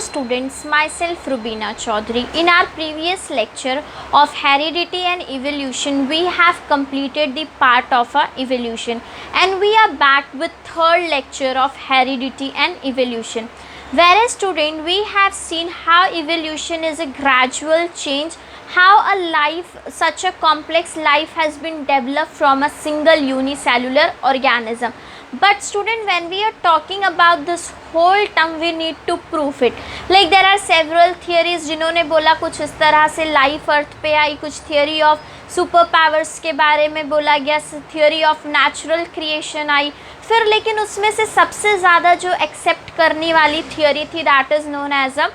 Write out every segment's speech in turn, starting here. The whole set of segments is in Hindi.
students, myself Rubina Chaudhary. In our previous lecture of heredity and evolution, we have completed the part of evolution, and we are back with third lecture of heredity and evolution. Whereas student, we have seen how evolution is a gradual change, how a life, such a complex life has been developed from a single unicellular organism. But student, when we are talking about this whole term, we need to prove it. Like there are several theories जिन्होंने बोला कुछ इस तरह से लाइफ अर्थ पे आई, कुछ थियोरी ऑफ सुपर पावर्स के बारे में बोला गया, theory of natural creation I, फिर लेकिन उसमें से सबसे ज़्यादा जो एक्सेप्ट करने वाली थियोरी थी that is known as a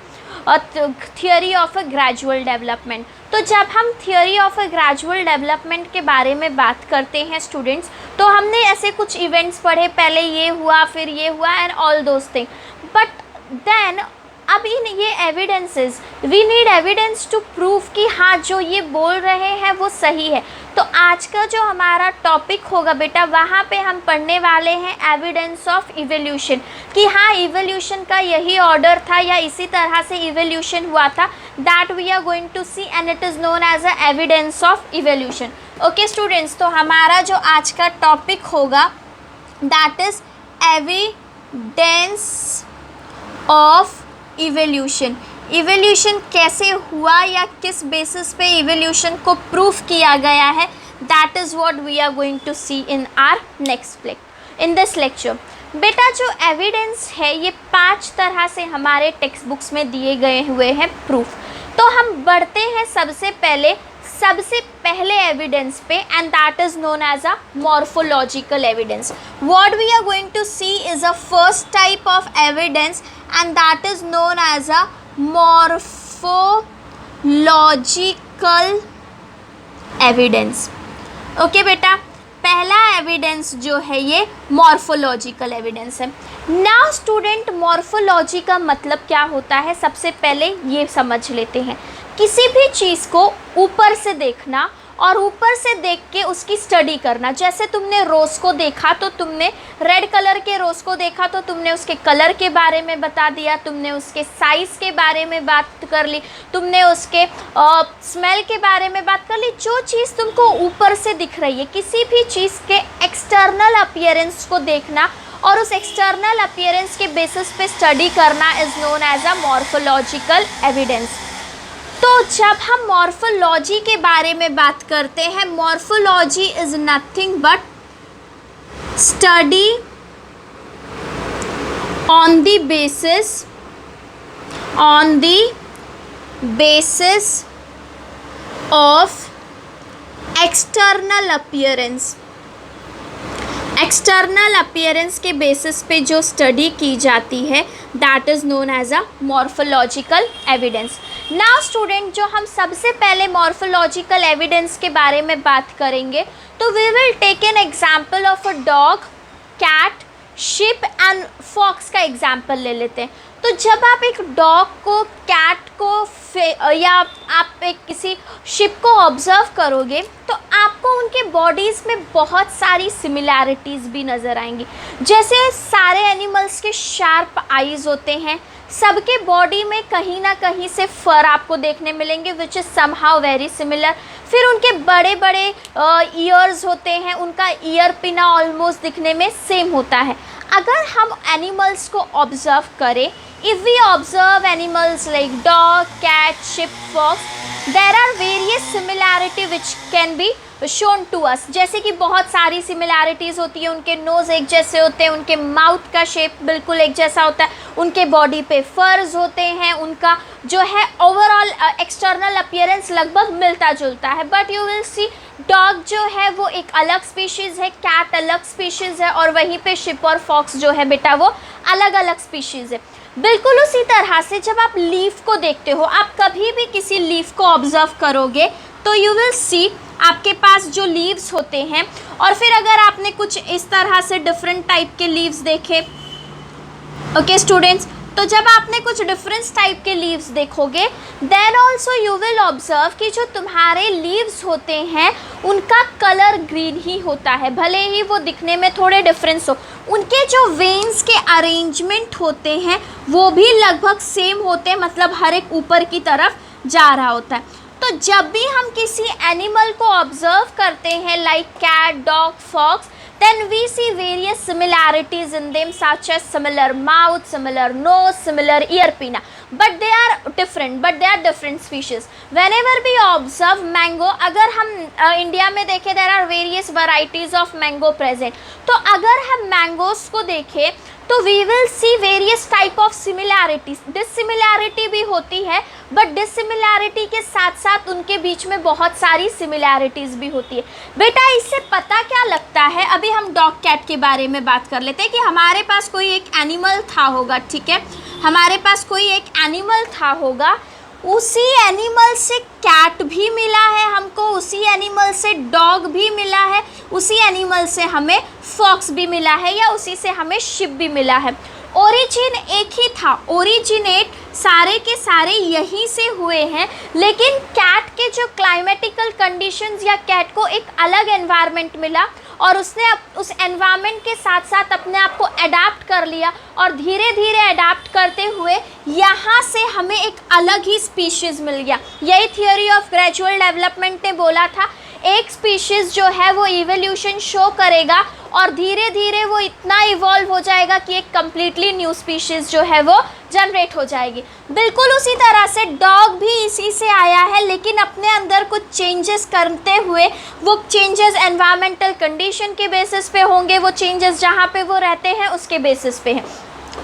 theory of a gradual development. तो जब हम theory of a gradual development के बारे में बात करते हैं स्टूडेंट्स, तो हमने ऐसे कुछ इवेंट्स पढ़े, पहले ये हुआ फिर ये हुआ and all those thing. But then अब इन ये evidences, we need evidence to prove कि हाँ जो ये बोल रहे हैं वो सही है. तो आज का जो हमारा टॉपिक होगा बेटा, वहाँ पे हम पढ़ने वाले हैं एविडेंस ऑफ इवोल्यूशन, कि हाँ इवोल्यूशन का यही ऑर्डर था या इसी तरह से इवोल्यूशन हुआ था. That we are going to see and it is known as a evidence of evolution. Okay students, तो हमारा जो आज का टॉपिक होगा that is evidence of evolution. Evolution कैसे हुआ या किस बेसिस पे इवोल्यूशन को प्रूफ किया गया है, that is what we are going to see in our next in this lecture. बेटा जो एविडेंस है ये 5 तरह से हमारे टेक्स्ट बुक्स में दिए गए हुए हैं प्रूफ. तो हम बढ़ते हैं सबसे पहले एविडेंस पे, and that is known as a morphological evidence. What we are going to see is a first type of evidence and that is known as a morphological evidence. Okay बेटा, पहला एविडेंस जो है ये मॉर्फोलॉजिकल एविडेंस है. नाउ स्टूडेंट, मॉर्फोलॉजी का मतलब क्या होता है, सबसे पहले ये समझ लेते हैं. किसी भी चीज़ को ऊपर से देखना और ऊपर से देख के उसकी स्टडी करना. जैसे तुमने रोज़ को देखा तो तुमने रेड कलर के रोज़ को देखा तो तुमने उसके कलर के बारे में बता दिया, तुमने उसके साइज़ के बारे में बात कर ली, तुमने उसके स्मेल के बारे में बात कर ली. जो चीज़ तुमको ऊपर से दिख रही है, किसी भी चीज़ के एक्सटर्नल अपीयरेंस को देखना और उस एक्सटर्नल अपीयरेंस के बेसिस पे स्टडी करना is known as a morphological evidence. तो जब हम मॉर्फोलॉजी के बारे में बात करते हैं, morphology is nothing but study on the basis of external appearance. External appearance के बेसिस पे जो स्टडी की जाती है that is known as a morphological evidence. Now student, जो हम सबसे पहले मॉर्फोलॉजिकल एविडेंस के बारे में बात करेंगे तो we will take an example of a dog, cat, sheep and fox का एग्जाम्पल ले लेते हैं. तो जब आप एक डॉग को, कैट को या आप एक किसी शिप को ऑब्ज़र्व करोगे तो आपको उनके बॉडीज़ में बहुत सारी सिमिलैरिटीज़ भी नज़र आएंगी. जैसे सारे एनिमल्स के शार्प आईज़ होते हैं, सबके बॉडी में कहीं ना कहीं से फर आपको देखने मिलेंगे which is somehow very similar. फिर उनके बड़े बड़े ईयर्स होते हैं, उनका ईयर पिना ऑलमोस्ट दिखने में सेम होता है. अगर हम एनिमल्स को ऑब्ज़र्व करें, if we observe animals like dog, cat, sheep, fox, there are various similarity which can be shown to us. जैसे कि बहुत सारी सिमिलैरिटीज़ होती है, उनके नोज़ एक जैसे होते हैं, उनके माउथ का शेप बिल्कुल एक जैसा होता है, उनके बॉडी पे फर्स होते हैं, उनका जो है ओवरऑल एक्सटर्नल अपीयरेंस लगभग मिलता जुलता है. But you will C dog जो है वो एक अलग स्पीशीज़ है, कैट अलग स्पीशीज़ है, और वहीं पे शिप और फॉक्स जो है बेटा वो अलग अलग स्पीशीज़ है. बिल्कुल उसी तरह से जब आप लीफ को देखते हो, आप कभी भी किसी लीफ को ऑब्ज़र्व करोगे तो यू विल सी आपके पास जो लीव्स होते हैं, और फिर अगर आपने कुछ इस तरह से डिफरेंट टाइप के लीव्स देखे, ओके स्टूडेंट्स, तो जब आपने कुछ डिफरेंस टाइप के लीव्स देखोगे, then also you will observe कि जो तुम्हारे लीव्स होते हैं उनका कलर ग्रीन ही होता है, भले ही वो दिखने में थोड़े डिफरेंस हो। उनके जो वेन्स के अरेंजमेंट होते हैं वो भी लगभग सेम होते हैं, मतलब हर एक ऊपर की तरफ जा रहा होता है। तो जब भी हम किसी एनिमल को ऑब्जर्व करते हैं like cat, dog, fox, then we see various similarities in them such as similar mouth, similar nose, similar ear pinna, but they are different species. Whenever we observe mango, अगर हम इंडिया में देखें there are various varieties of mango present, तो अगर हम मैंगोस को देखें तो we will see various type of similarities. डिससिमिलैरिटी भी होती है, बट डिससिमिलैरिटी के साथ साथ उनके बीच में बहुत सारी सिमिलैरिटीज़ भी होती है। बेटा इससे पता क्या लगता है, अभी हम डॉग कैट के बारे में बात कर लेते हैं कि हमारे पास कोई एक एनिमल था होगा, ठीक है, हमारे पास कोई एक एनिमल था होगा, उसी एनिमल से कैट भी मिला है हमको, उसी एनिमल से डॉग भी मिला है, उसी एनिमल से हमें फॉक्स भी मिला है, या उसी से हमें शिप भी मिला है। ओरिजिन एक ही था, ओरिजिनेट सारे के सारे यहीं से हुए हैं, लेकिन कैट के जो क्लाइमेटिकल कंडीशंस या कैट को एक अलग एनवायरनमेंट मिला और उसने उस एनवायरनमेंट के साथ साथ अपने आप को अडाप्ट कर लिया, और धीरे धीरे अडाप्ट करते हुए यहाँ से हमें एक अलग ही स्पीशीज़ मिल गया। यही थियोरी ऑफ ग्रेजुअल डेवलपमेंट ने बोला था, एक स्पीशीज़ जो है वो इवोल्यूशन शो करेगा और धीरे धीरे वो इतना इवॉल्व हो जाएगा कि एक कम्प्लीटली न्यू स्पीशीज़ जो है वो जनरेट हो जाएगी। बिल्कुल उसी तरह से डॉग भी इसी से आया है, लेकिन अपने अंदर कुछ चेंजेस करते हुए, वो चेंजेस एनवायरमेंटल कंडीशन के बेसिस पे होंगे, वो चेंजेस जहाँ पे वो रहते हैं उसके बेसिस पे हैं।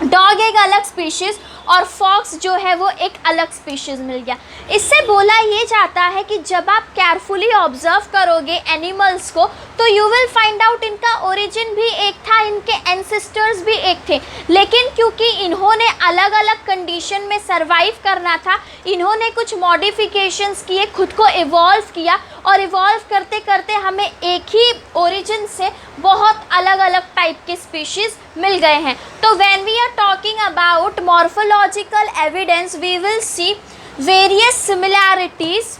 डॉग एक अलग स्पीशीज़ और फॉक्स जो है वो एक अलग स्पीशीज़ मिल गया। इससे बोला ये जाता है कि जब आप केयरफुली ऑब्जर्व करोगे एनिमल्स को तो यू विल फाइंड आउट इनका ओरिजिन भी एक था, इनके एंसेस्टर्स भी एक थे, लेकिन क्योंकि इन्होंने अलग अलग कंडीशन में सरवाइव करना था, इन्होंने कुछ मॉडिफिकेशंस किए, खुद को इवॉल्व किया, और इवॉल्व करते करते हमें एक ही ओरिजिन से बहुत अलग अलग टाइप के स्पीशीज़ मिल गए हैं। तो when we are talking about morphological evidence we will see various similarities,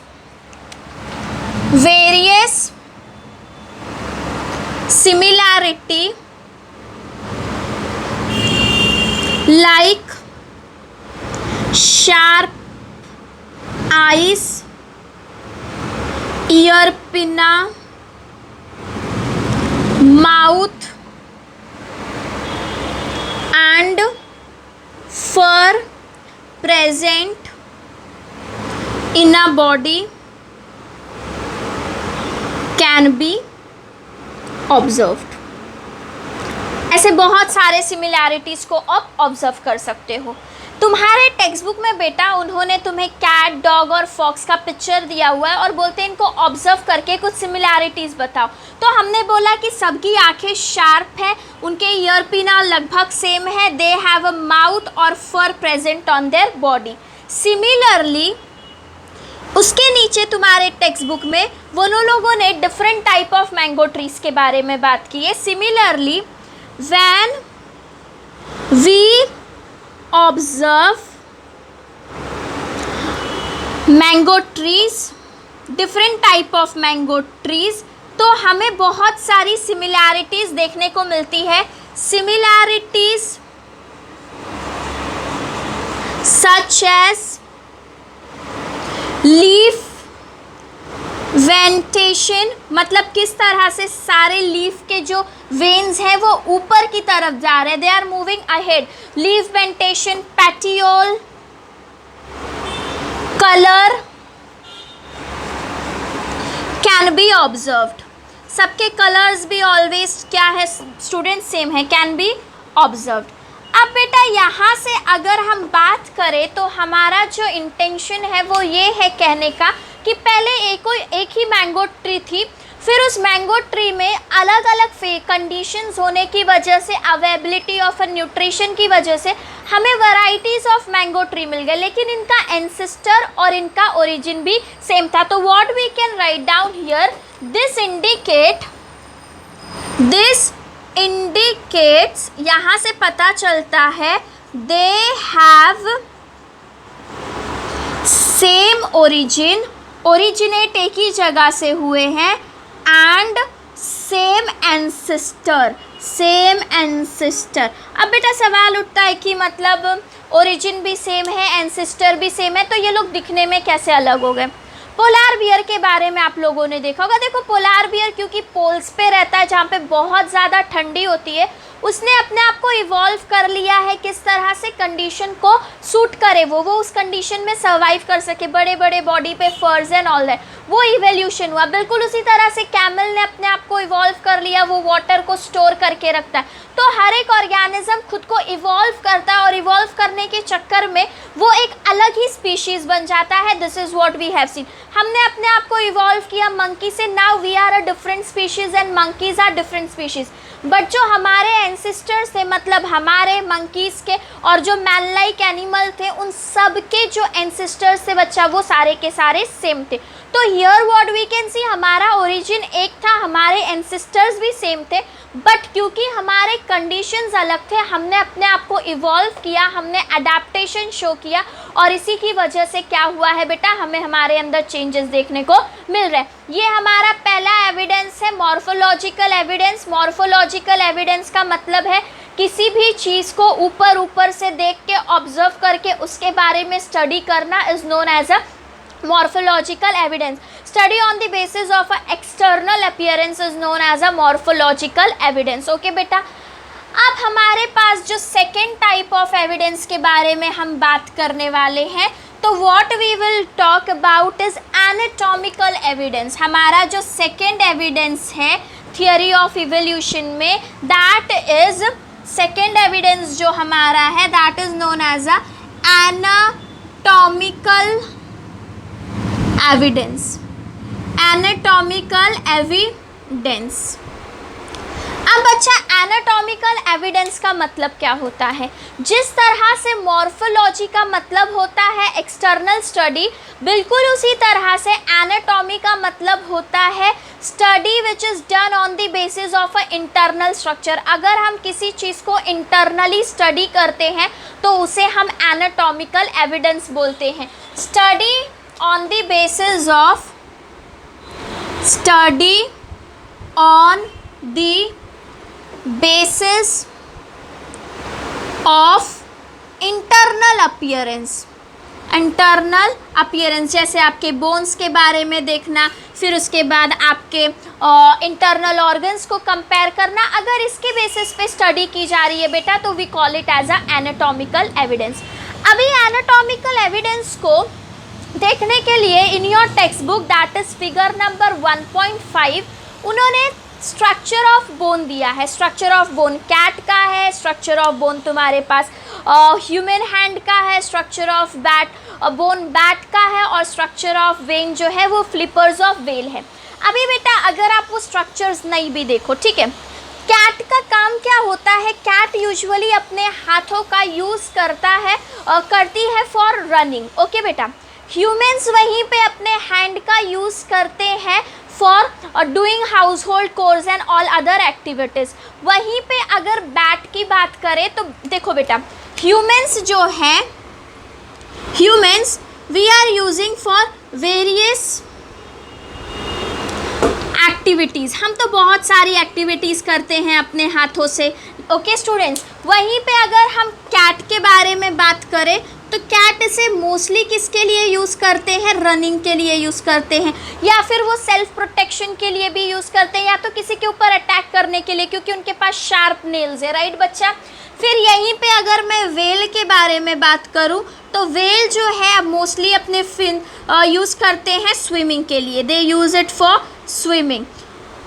similarity like sharp eyes, ear pinna, mouth and fur present in a body can be observed. ऐसे बहुत सारे सिमिलैरिटीज़ को आप ऑब्जर्व कर सकते हो। तुम्हारे टेक्स्ट बुक में बेटा उन्होंने तुम्हें कैट, डॉग और फॉक्स का पिक्चर दिया हुआ है और बोलते हैं इनको ऑब्जर्व करके कुछ सिमिलैरिटीज़ बताओ। तो हमने बोला कि सबकी आंखें शार्प हैं, उनके ईयर पिना लगभग सेम है, दे हैव अ माउथ और fur present on their body. Similarly उसके नीचे तुम्हारे टेक्स्ट बुक में वो लोगों ने different type of mango trees के बारे में बात की है। Similarly when we observe mango trees, different type of mango trees, तो हमें बहुत सारी सिमिलैरिटीज देखने को मिलती है। Similarities such as leaf venation, मतलब किस तरह से सारे लीफ के जो वेन्स हैं वो ऊपर की तरफ जा रहे हैं, they are moving ahead. Leaf venation, petiole, colour can be observed. सबके कलर्स भी ऑलवेज क्या है स्टूडेंट, सेम है, कैन बी ऑब्जर्व्ड। अब बेटा यहाँ से अगर हम बात करें तो हमारा जो इंटेंशन है वो ये है कहने का कि पहले एक ही मैंगो ट्री थी, फिर उस मैंगो ट्री में अलग अलग कंडीशंस होने की वजह से, अवेलेबिलिटी ऑफ न्यूट्रिशन की वजह से हमें वैरायटीज ऑफ मैंगो ट्री मिल गए, लेकिन इनका एंसेस्टर और इनका ओरिजिन भी सेम था। तो what we can write down here, this indicates, यहाँ से पता चलता है they have same origin, originate एक ही जगह से हुए हैं, and same ancestor, same ancestor. अब बेटा सवाल उठता है कि मतलब ओरिजिन भी सेम है, एंसेस्टर भी सेम है, तो ये लोग दिखने में कैसे अलग हो गए। पोलार बियर के बारे में आप लोगों ने देखा होगा। देखो पोलार बियर क्योंकि पोल्स पे रहता है जहाँ पे बहुत ज़्यादा ठंडी होती है, उसने अपने आप को इवॉल्व कर लिया है किस तरह से कंडीशन को सूट करे, वो उस कंडीशन में सर्वाइव कर सके, बड़े बड़े बॉडी पे फर्स एंड ऑल दैट, वो इवोल्यूशन हुआ। बिल्कुल उसी तरह से कैमल ने अपने आप को इवॉल्व कर लिया, वो वाटर को स्टोर करके रखता है। तो हर एक ऑर्गेनिज्म खुद को इवॉल्व करता है और इवॉल्व करने के चक्कर में वो एक अलग ही स्पीशीज़ बन जाता है। This is what we have seen. हमने अपने आप को इवॉल्व किया मंकी से, now we are a different species and monkeys are different species. But जो हमारे एंसेस्टर्स थे, मतलब हमारे मंकीज़ के और जो मैन लाइक एनिमल थे, उन सब के जो एंसेस्टर्स थे बच्चा, वो सारे के सारे सेम थे। तो here what we can see, हमारा ओरिजिन एक था, हमारे एंसेस्टर्स भी सेम थे, बट क्योंकि हमारे कंडीशंस अलग थे, हमने अपने आप को इवॉल्व किया, हमने अडेप्टेशन शो किया, और इसी की वजह से क्या हुआ है बेटा, हमें हमारे अंदर चेंजेस देखने को मिल रहे हैं। ये हमारा पहला एविडेंस है, मॉर्फोलॉजिकल एविडेंस। मॉर्फोलॉजिकल एविडेंस का मतलब है किसी भी चीज़ को ऊपर ऊपर से देख के ऑब्जर्व करके उसके बारे में स्टडी करना is known as a morphological evidence. Study on the basis of a external appearance is known as a morphological evidence. Okay बेटा, अब हमारे पास जो सेकेंड टाइप ऑफ एविडेंस के बारे में हम बात करने वाले हैं, तो what we will talk about is anatomical evidence. हमारा जो सेकेंड एविडेंस है थियोरी ऑफ इवोल्यूशन में, दैट इज सेकेंड एविडेंस जो हमारा है, that is known as a anatomical evidence. Anatomical evidence. अब बच्चा एनाटॉमिकल एविडेंस का मतलब क्या होता है? जिस तरह से मॉर्फोलॉजी का मतलब होता है एक्सटर्नल स्टडी, बिल्कुल उसी तरह से एनाटॉमी का मतलब होता है study which is done on the basis of a internal structure. अगर हम किसी चीज़ को इंटरनली स्टडी करते हैं तो उसे हम एनाटॉमिकल एविडेंस बोलते हैं। Study on the basis of study on the basis of internal appearance। Internal appearance जैसे आपके बोन्स के बारे में देखना, फिर उसके बाद आपके इंटरनल ऑर्गन्स को कंपेयर करना, अगर इसके बेसिस पे स्टडी की जा रही है बेटा तो we call it as a anatomical evidence. अभी एनाटॉमिकल एविडेंस को देखने के लिए in your text book that is figure number 1.5 उन्होंने स्ट्रक्चर ऑफ बोन दिया है। स्ट्रक्चर ऑफ बोन कैट का है, स्ट्रक्चर ऑफ बोन तुम्हारे पास ह्यूमन हैंड का है, structure of bat bone bat का है, और स्ट्रक्चर ऑफ वेन जो है वो फ्लिपर्स ऑफ वेल है। अभी बेटा अगर आप वो स्ट्रक्चर्स नहीं भी देखो, ठीक है, कैट का काम क्या होता है? कैट यूजुअली अपने हाथों का यूज़ करती है फॉर रनिंग। ओके बेटा, ह्यूमन्स वहीं पे अपने हैंड का यूज़ करते हैं for doing house hold course and all other activities. वहीं पे अगर बैट की बात करें तो देखो बेटा, ह्यूमन्स जो हैं, humans we are using for various activities. हम तो बहुत सारी एक्टिविटीज़ करते हैं अपने हाथों से। ओके स्टूडेंट्स, वहीं पे अगर हम कैट के बारे में बात करें तो कैट इसे मोस्टली किसके लिए यूज़ करते हैं? रनिंग के लिए यूज़ करते हैं, या फिर वो सेल्फ प्रोटेक्शन के लिए भी यूज़ करते हैं, या तो किसी के ऊपर अटैक करने के लिए, क्योंकि उनके पास शार्प नेल्स है। राइट बच्चा। फिर यहीं पे अगर मैं वेल के बारे में बात करूं तो वेल जो है मोस्टली अपने फिन यूज़ करते हैं स्विमिंग के लिए, दे यूज़ इट फॉर स्विमिंग।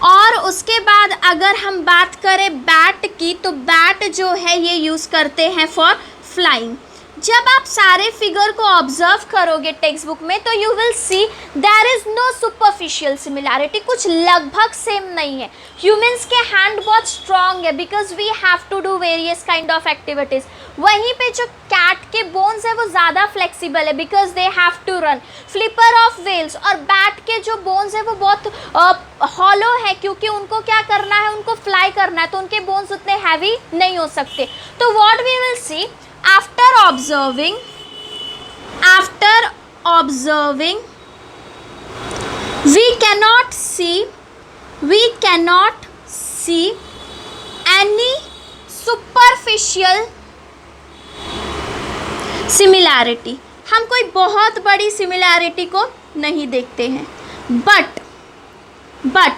और उसके बाद अगर हम बात करें बैट की, तो बैट जो है ये यूज़ करते हैं फॉर फ्लाइंग। जब आप सारे फिगर को ऑब्जर्व करोगे टेक्स्ट बुक में तो you will see there is no superficial similarity, कुछ लगभग सेम नहीं है। ह्यूमंस के हैंड बहुत स्ट्रॉन्ग है because we have to do various kind of activities. वहीं पे जो कैट के बोन्स है वो ज़्यादा फ्लेक्सिबल है because they have to run. Flipper of whales और बैट के जो बोन्स है वो बहुत हॉलो है क्योंकि उनको क्या करना है, उनको फ्लाई करना है, तो उनके बोन्स उतने हैवी नहीं हो सकते। तो what we will see, After observing, we cannot see any superficial similarity. हम कोई बहुत बड़ी सिमिलैरिटी को नहीं देखते हैं. बट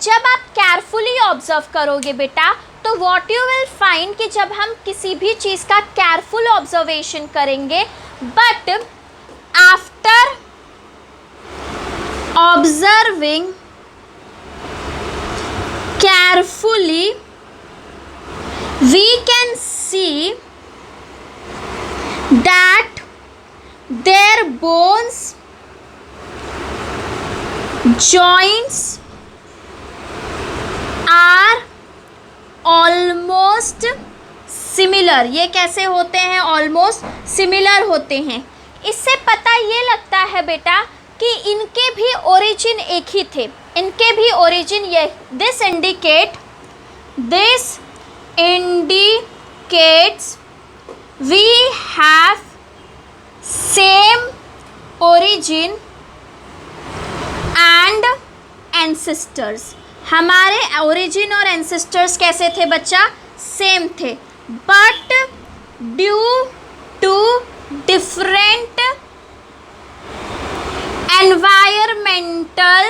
जब आप केयरफुली ऑब्जर्व करोगे बेटा, तो व्हाट यू विल फाइंड कि जब हम किसी भी चीज़ का केयरफुल ऑब्जर्वेशन करेंगे, but after observing carefully we can see that their bones, joints are almost similar. ये कैसे होते हैं? almost similar होते हैं. इससे पता ये लगता है बेटा कि इनके भी ओरिजिन एक ही थे. इनके भी ओरिजिन ये this indicates we have same origin and ancestors. हमारे ओरिजिन और एंसेस्टर्स कैसे थे बच्चा? सेम थे. But due to different environmental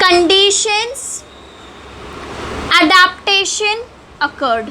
conditions, adaptation occurred.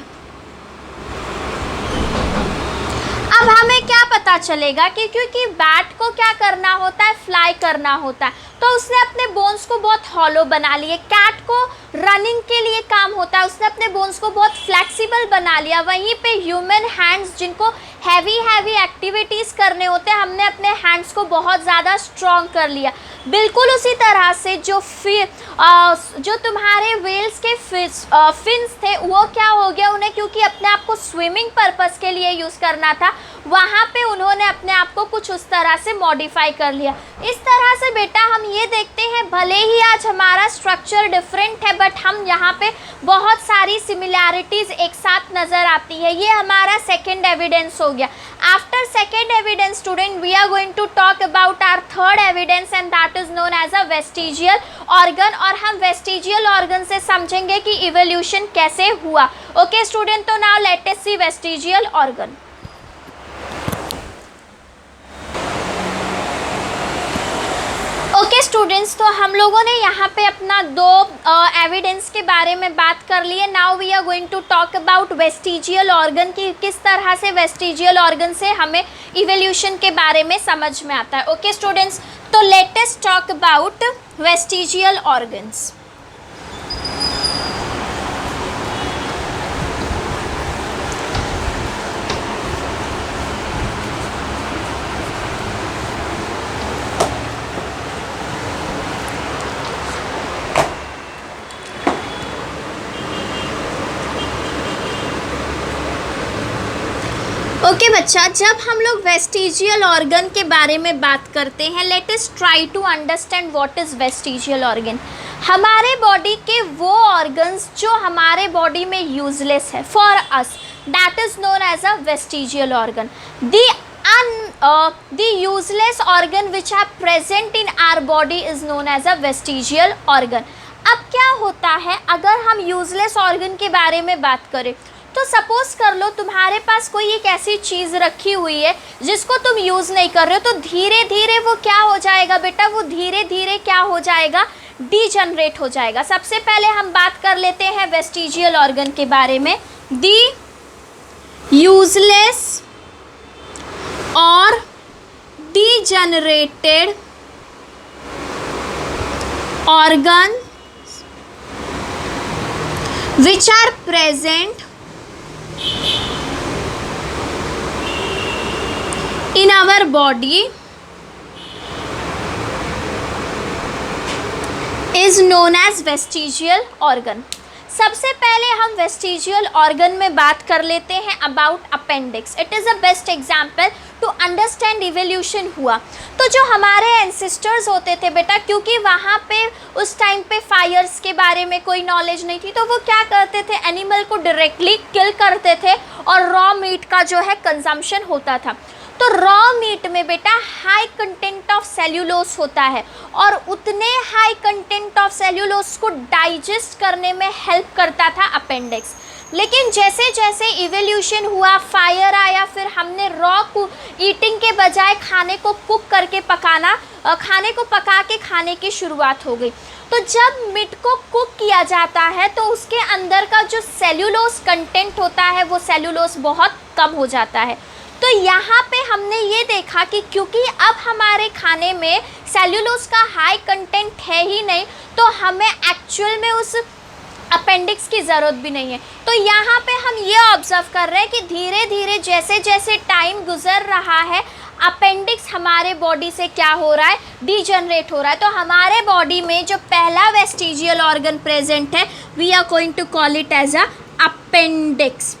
अब हमें क्या पता चलेगा कि क्योंकि बैट को क्या करना होता है? फ्लाई करना होता है, तो उसने अपने बोन्स को बहुत हॉलो बना लिए. कैट को रनिंग के लिए काम होता है, उसने अपने बोन्स को बहुत फ्लेक्सिबल बना लिया. वहीं पे ह्यूमन हैंड्स, जिनको हैवी एक्टिविटीज़ करने होते हैं, हमने अपने हैंड्स को बहुत ज़्यादा स्ट्रॉन्ग कर लिया. बिल्कुल उसी तरह से जो तुम्हारे वेल्स के फिन्स थे, वो क्या हो गया? उन्हें क्योंकि अपने आप को स्विमिंग पर्पस के लिए यूज़ करना था, वहाँ पे उन्होंने अपने आप को कुछ उस तरह से मॉडिफाई कर लिया. इस तरह से बेटा हम ये देखते हैं, भले ही आज हमारा स्ट्रक्चर डिफरेंट है, बट हम यहाँ पे बहुत सारी सिमिलैरिटीज़ एक साथ नज़र आती है. ये हमारा सेकेंड एविडेंस हो गया. After second evidence student, we are going to talk about our third evidence and that is known as a vestigial organ. और हम वेस्टिजियल ऑर्गन से समझेंगे कि इवोल्यूशन कैसे हुआ. ओके स्टूडेंट, तो नाउ लेट अस सी वेस्टिजियल ऑर्गन. ओके स्टूडेंट्स, तो हम लोगों ने यहाँ पे अपना दो एविडेंस के बारे में बात कर ली है. Now we are going to talk about vestigial organ की किस तरह से वेस्टिजियल ऑर्गन से हमें इवोल्यूशन के बारे में समझ में आता है. ओके स्टूडेंट्स, तो let us talk about vestigial organs. Okay बच्चा, जब हम लोग वेस्टिजियल ऑर्गन के बारे में बात करते हैं, let us try to understand what is vestigial organ. हमारे बॉडी के वो ऑर्गन्स जो हमारे बॉडी में यूजलेस है for us, that is known as a vestigial organ. The useless organ which are present in our body is known as a vestigial organ. अब क्या होता है, अगर हम यूजलेस ऑर्गन के बारे में बात करें, तो सपोज कर लो तुम्हारे पास कोई एक ऐसी चीज़ रखी हुई है जिसको तुम यूज़ नहीं कर रहे हो, तो धीरे धीरे वो क्या हो जाएगा बेटा? वो धीरे धीरे क्या हो जाएगा? डीजनरेट हो जाएगा. सबसे पहले हम बात कर लेते हैं वेस्टिजियल ऑर्गन के बारे में. दी यूजलेस और degenerated organs which are present in our body is known as vestigial organ. सबसे पहले हम वेस्टिजियल ऑर्गन में बात कर लेते हैं about appendix. It is a best example to understand evolution हुआ। तो जो हमारे एंसेस्टर्स होते थे बेटा, क्योंकि वहाँ पे उस टाइम पे फायर्स के बारे में कोई नॉलेज नहीं थी, तो वो क्या करते थे, एनिमल को डायरेक्टली किल करते थे और रॉ मीट का जो है कंजम्पशन होता था। तो रॉ मीट में बेटा हाई कंटेंट ऑफ सेल्यूलोस होता है और उतने हाई कंटेंट ऑफ सेल्यूलोस को डाइजेस्ट करने में हेल्प करता था अपेंडिक्स। लेकिन जैसे जैसे इवोल्यूशन हुआ, फायर आया, फिर हमने रॉ ईटिंग के बजाय खाने को कुक करके खाने को पका के खाने की शुरुआत हो गई। तो जब मीट को कुक किया जाता है तो उसके अंदर का जो सेल्यूलोस कंटेंट होता है वो सेल्यूलोस बहुत कम हो जाता है। तो यहाँ पे हमने ये देखा कि क्योंकि अब हमारे खाने में सेल्यूलोस का हाई कंटेंट है ही नहीं, तो हमें एक्चुअल में उस अपेंडिक्स की ज़रूरत भी नहीं है। तो यहाँ पे हम ये ऑब्ज़र्व कर रहे हैं कि धीरे धीरे जैसे जैसे टाइम गुजर रहा है, अपेंडिक्स हमारे बॉडी से क्या हो रहा है, डीजनरेट हो रहा है। तो हमारे बॉडी में जो पहला वेस्टिजियल ऑर्गन प्रेजेंट है, we are going to call it as a appendix.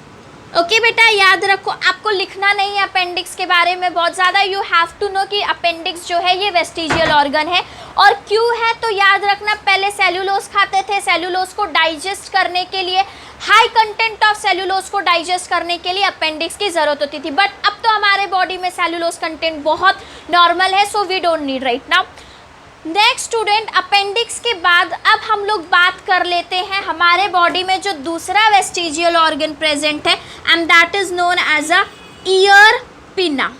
Okay बेटा, याद रखो, आपको लिखना नहीं है अपेंडिक्स के बारे में बहुत ज़्यादा। यू हैव टू नो कि अपेंडिक्स जो है ये वेस्टिजियल ऑर्गन है और क्यों है। तो याद रखना, पहले सेल्यूलोस खाते थे, सेल्यूलोस को डाइजेस्ट करने के लिए, हाई कंटेंट ऑफ सेल्यूलोस को डाइजेस्ट करने के लिए अपेंडिक्स की ज़रूरत होती थी। बट अब तो हमारे बॉडी में सेल्यूलोस कंटेंट बहुत नॉर्मल है, so we don't need right now. Next student, appendix के बाद अब हम लोग बात कर लेते हैं हमारे बॉडी में जो दूसरा वेस्टिजियल ऑर्गन प्रेजेंट है, and that is known as a ear pinna.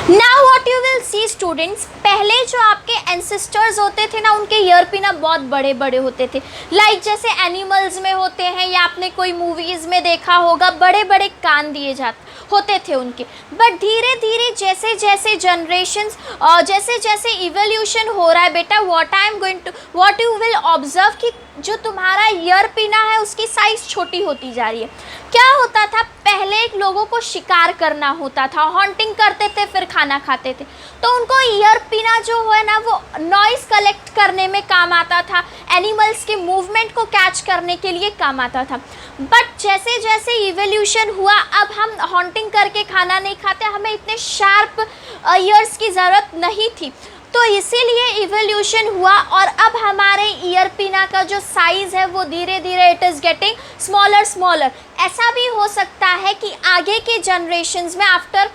Now what you will see students, पहले जो आपके एंसेस्टर्स होते थे ना, उनके ईयर पिना बहुत बड़े बड़े होते थे, लाइक जैसे एनिमल्स में होते हैं या आपने कोई मूवीज़ में देखा होगा, बड़े बड़े कान दिए जाते होते थे उनके। बट धीरे धीरे जैसे जैसे जनरेशन्स और जैसे जैसे इवोल्यूशन हो रहा है बेटा, व्हाट यू विल ऑब्जर्व कि जो तुम्हारा ईयर पिना है उसकी साइज़ छोटी होती जा रही है। क्या होता था, पहले लोगों को शिकार करना होता था, हॉन्टिंग करते थे, फिर खाना खाते थे, तो उनको ईयर पिना जो है ना वो नॉइज़ कलेक्ट करने में काम आता था, एनिमल्स के मूवमेंट को कैच करने के लिए काम आता था। बट जैसे जैसे इवोल्यूशन हुआ, अब हम हॉन्टिंग करके खाना नहीं खाते, हमें इतने शार्प ईयर्स की ज़रूरत नहीं थी, तो इसीलिए इवोल्यूशन हुआ और अब हमारे ईयर पिना का जो साइज़ है वो धीरे धीरे it is getting smaller smaller. ऐसा भी हो सकता है कि आगे के जनरेशन्स में, आफ्टर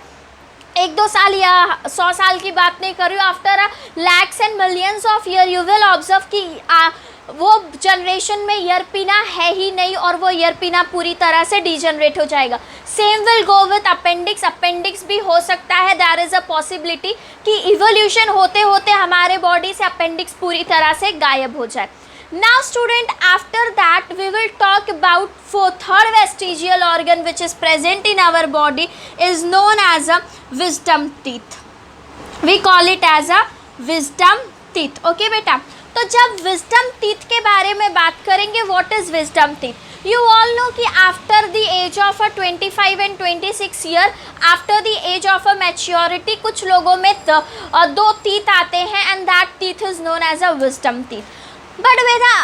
1-2 साल या 100 साल की बात नहीं कर रही हूँ, after lakhs and millions of year you will observe कि वो जनरेशन में ईयर पिना है ही नहीं और वो ईयर पिना पूरी तरह से डिजनरेट हो जाएगा। Same will go with appendix. Appendix भी हो सकता है, देयर इज़ अ पॉसिबिलिटी कि इवोल्यूशन होते होते हमारे बॉडी से अपेंडिक्स पूरी तरह से गायब हो जाए। Now student, after that we will talk about third vestigial organ which is present in our body is known as a wisdom teeth. We call it as a wisdom teeth. Okay बेटा, तो जब wisdom teeth के बारे में बात करेंगे, what is wisdom teeth? You all know कि after the age of a 25 and 26 year, after the age of a maturity, कुछ लोगों में 2 teeth आते हैं and that teeth is known as a wisdom teeth. But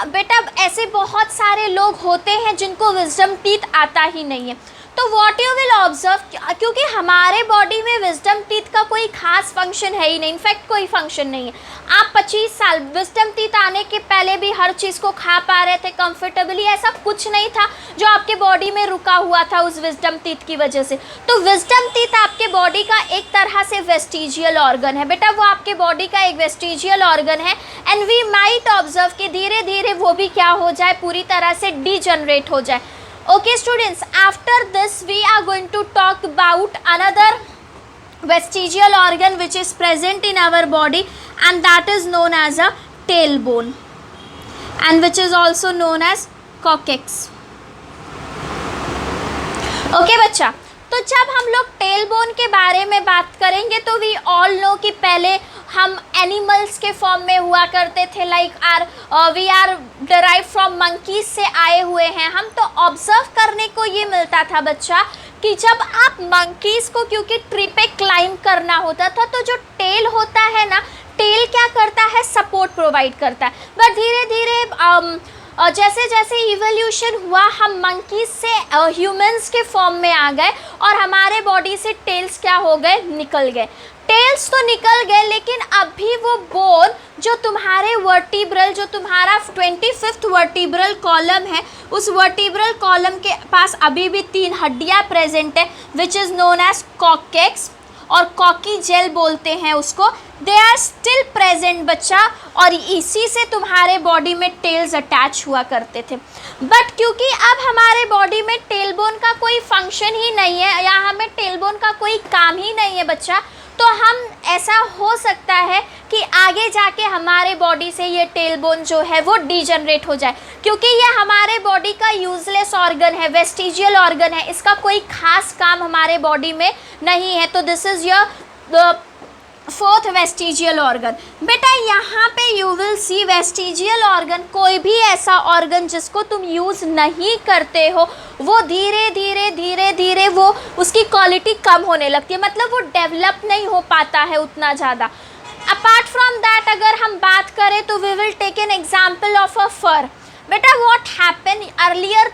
बेटा ऐसे बहुत सारे लोग होते हैं जिनको विजडम टीथ आता ही नहीं है। तो व्हाट यू विल ऑब्जर्व, क्योंकि हमारे बॉडी में विजडम टीथ का कोई खास फंक्शन है ही नहीं, इनफैक्ट कोई फंक्शन नहीं है। आप 25 साल विजडम टीथ आने के पहले भी हर चीज़ को खा पा रहे थे कंफर्टेबली, ऐसा कुछ नहीं था जो आपके बॉडी में रुका हुआ था उस विजडम टीथ की वजह से। तो विजडम टीथ आपके बॉडी का एक तरह से वेस्टिजियल ऑर्गन है बेटा, वो आपके बॉडी का एक वेस्टिजियल ऑर्गन है एंड वी माइट ऑब्जर्व कि धीरे धीरे वो भी क्या हो जाए, पूरी तरह से डीजनरेट हो जाए। Okay students, after this we are going to talk about another vestigial organ which is present in our body and that is known as a tailbone and which is also known as coccyx. Okay बच्चा, तो जब हम लोग टेल बोन के बारे में बात करेंगे तो वी ऑल नो कि पहले हम एनिमल्स के फॉर्म में हुआ करते थे, like we are derive from monkeys से आए हुए हैं हम। तो ऑब्जर्व करने को ये मिलता था बच्चा कि जब आप मंकीज को, क्योंकि ट्री पे क्लाइंब करना होता था, तो जो टेल होता है ना, टेल क्या करता है, सपोर्ट प्रोवाइड करता है। बट धीरे धीरे जैसे जैसे इवोल्यूशन हुआ हम मंकीज से ह्यूमंस के फॉर्म में आ गए और हमारे बॉडी से टेल्स क्या हो गए, निकल गए। टेल्स तो निकल गए लेकिन अभी वो बोन जो तुम्हारे वर्टिब्रल, जो तुम्हारा 25th वर्टिब्रल कॉलम है, उस वर्टिब्रल कॉलम के पास अभी भी 3 हड्डियां प्रेजेंट है, which is known as coccyx और कॉकी जेल बोलते हैं उसको। दे आर स्टिल प्रेजेंट बच्चा, और इसी से तुम्हारे बॉडी में टेल्स अटैच हुआ करते थे। बट क्योंकि अब हमारे बॉडी में टेल बोन का कोई फंक्शन ही नहीं है या हमें टेल बोन का कोई काम ही नहीं है बच्चा, तो हम ऐसा हो सकता है कि आगे जाके हमारे बॉडी से ये टेल बोन जो है वो डिजनरेट हो जाए, क्योंकि ये हमारे बॉडी का यूजलेस ऑर्गन है, वेस्टिजियल ऑर्गन है, इसका कोई खास काम हमारे बॉडी में नहीं है। तो this is your 4th vestigial organ. बेटा यहाँ पे you will C vestigial organ, कोई भी ऐसा ऑर्गन जिसको तुम यूज़ नहीं करते हो वो धीरे धीरे धीरे धीरे वो उसकी क्वालिटी कम होने लगती है, मतलब वो डेवलप नहीं हो पाता है उतना ज़्यादा। अपार्ट फ्रॉम दैट अगर हम बात करें तो we will take an example of a fur. बेटा व्हाट हैपन अर्लियर,